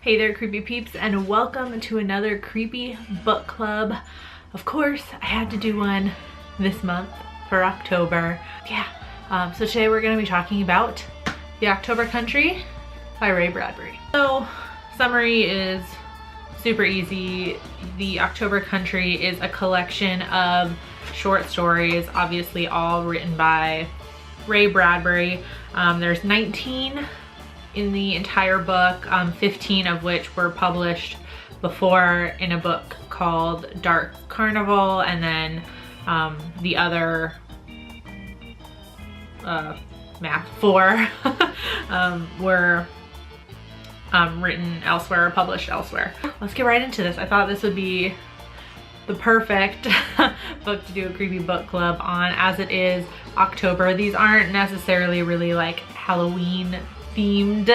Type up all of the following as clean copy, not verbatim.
Hey there, creepy peeps, and welcome to another creepy book club. Of course, I had to do one this month for October. So today we're going to be talking about The October Country by Ray Bradbury. So, summary is super easy. The October Country is a collection of short stories, obviously all written by Ray Bradbury. There's 19 in the entire book, 15 of which were published before in a book called Dark Carnival, and then the other four were written elsewhere or published elsewhere. Let's get right into this. I thought this would be the perfect book to do a creepy book club on, as it is October. These aren't necessarily really like Halloween themed,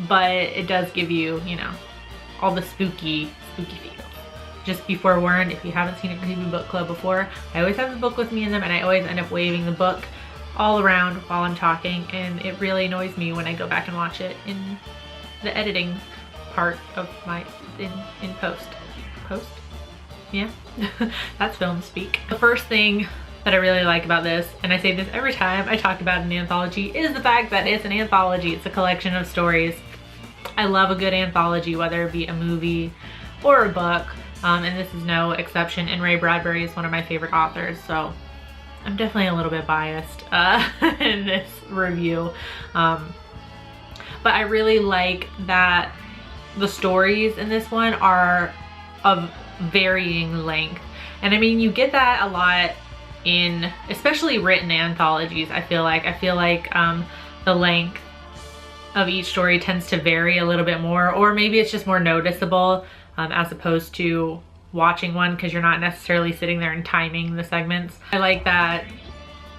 but it does give you, you know, all the spooky feels. Just be forewarned, if you haven't seen a creepy book club before, I always have the book with me in them, and I always end up waving the book all around while I'm talking, and it really annoys me when I go back and watch it in the editing part of my in post. Yeah, that's film speak. The first thing that I really like about this, and I say this every time I talk about an anthology, is the fact that it's an anthology. It's a collection of stories. I love a good anthology, whether it be a movie or a book, and this is no exception. And Ray Bradbury is one of my favorite authors, so I'm definitely a little bit biased in this review. But I really like that the stories in this one are of varying length. And I mean, you get that a lot in especially written anthologies. I feel like the length of each story tends to vary a little bit more, or maybe it's just more noticeable as opposed to watching one, because you're not necessarily sitting there and timing the segments. I like that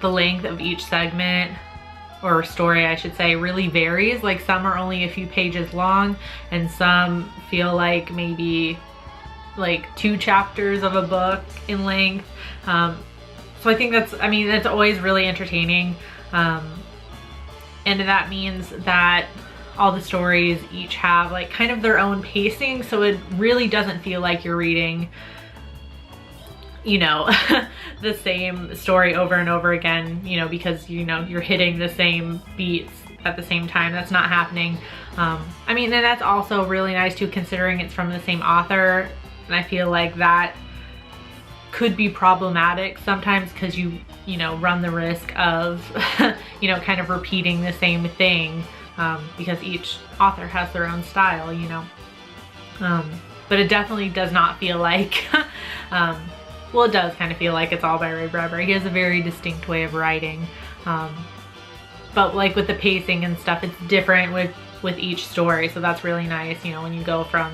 the length of each segment, or story I should say, really varies. Like some are only a few pages long, and some feel like maybe like 2 chapters of a book in length. So I think that's always really entertaining. And that means that all the stories each have like kind of their own pacing, so it really doesn't feel like you're reading, you know, the same story over and over again, you know, because, you know, you're hitting the same beats at the same time. That's not happening. I mean, and that's also really nice too, considering it's from the same author. And I feel like that could be problematic sometimes, because you know, run the risk of, you know, kind of repeating the same thing, because each author has their own style, you know. But it definitely does not feel like, well, it does kind of feel like it's all by Ray Bradbury. He has a very distinct way of writing. But like with the pacing and stuff, it's different with each story. So that's really nice, you know, when you go from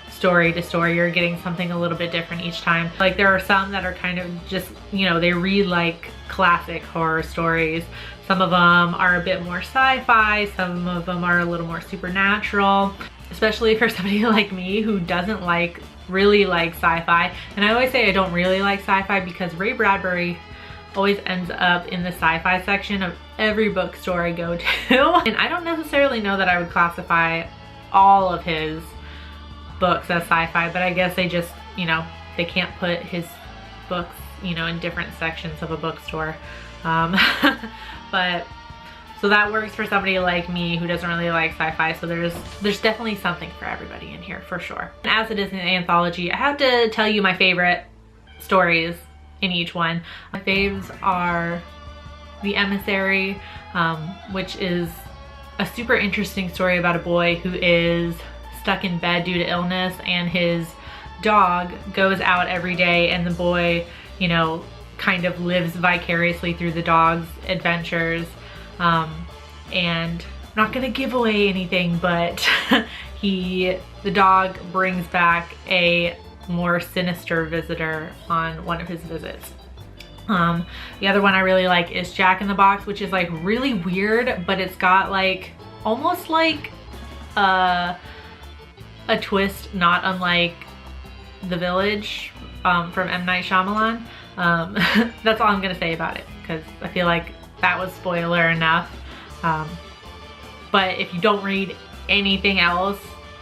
story to story, you're getting something a little bit different each time. Like there are some that are kind of just, you know, they read like classic horror stories. Some of them are a bit more sci-fi, some of them are a little more supernatural, especially for somebody like me who doesn't really like sci-fi. And I always say I don't really like sci-fi because Ray Bradbury always ends up in the sci-fi section of every bookstore I go to. And I don't necessarily know that I would classify all of his books as sci-fi, but I guess they just, you know, they can't put his books, you know, in different sections of a bookstore. But so that works for somebody like me who doesn't really like sci-fi. So there's definitely something for everybody in here for sure. And as it is an anthology, I have to tell you my favorite stories in each one. My faves are The Emissary, which is a super interesting story about a boy who is stuck in bed due to illness, and his dog goes out every day, and the boy, you know, kind of lives vicariously through the dog's adventures. And I'm not gonna give away anything, but the dog brings back a more sinister visitor on one of his visits. The other one I really like is Jack in the Box, which is like really weird, but it's got like almost like a twist not unlike The Village from M. Night Shyamalan. That's all I'm gonna say about it, because I feel like that was spoiler enough. But if you don't read anything else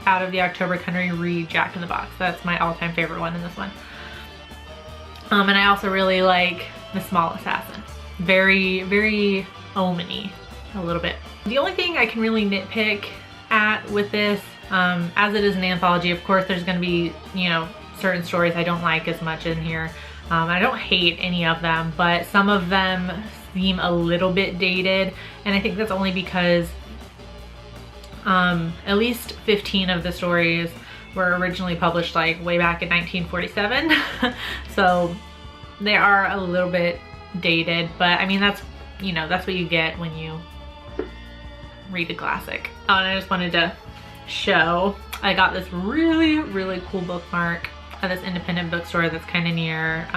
out of the October Country, read Jack in the Box. That's my all-time favorite one in this one. And I also really like The Small Assassin. Very, very omen-y a little bit. The only thing I can really nitpick at with this, as it is an anthology, of course there's gonna be, you know, certain stories I don't like as much in here. I don't hate any of them, but some of them seem a little bit dated, and I think that's only because at least 15 of the stories were originally published like way back in 1947. So they are a little bit dated, but I mean, that's, you know, that's what you get when you read a classic. Oh, and I just wanted to show, I got this really, really cool bookmark at this independent bookstore that's kind of near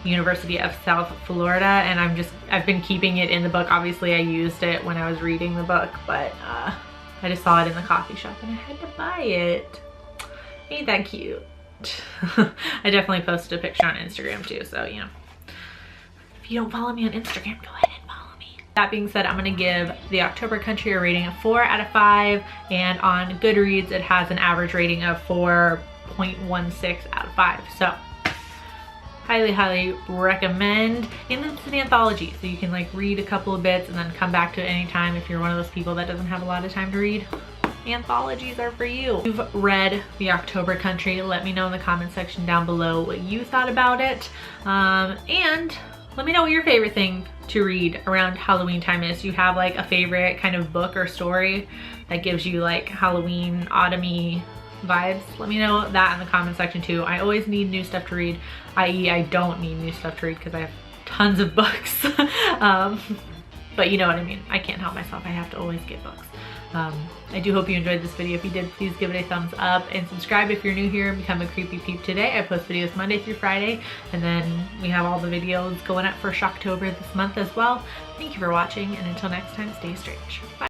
University of South Florida, and I've been keeping it in the book. Obviously I used it when I was reading the book, but I just saw it in the coffee shop and I had to buy it. Ain't that cute? I definitely posted a picture on Instagram too, so you know, if you don't follow me on Instagram, go ahead and follow me. That being said, I'm gonna give the October Country a rating of 4 out of 5, and on Goodreads it has an average rating of 4.16 out of 5. So highly, highly recommend. And it's an anthology, so you can like read a couple of bits and then come back to it anytime if you're one of those people that doesn't have a lot of time to read. Anthologies are for you. If you've read the October Country, let me know in the comment section down below what you thought about it. And let me know what your favorite thing to read around Halloween time is. Do you have like a favorite kind of book or story that gives you like Halloween, autumn-y vibes? Let me know that in the comment section too. I always need new stuff to read, i.e. I don't need new stuff to read because I have tons of books. But you know what I mean. I can't help myself. I have to always get books. I do hope you enjoyed this video. If you did, please give it a thumbs up and subscribe if you're new here and become a creepy peep today. I post videos Monday through Friday, and then we have all the videos going up for Shocktober this month as well. Thank you for watching, and until next time, stay strange. Bye.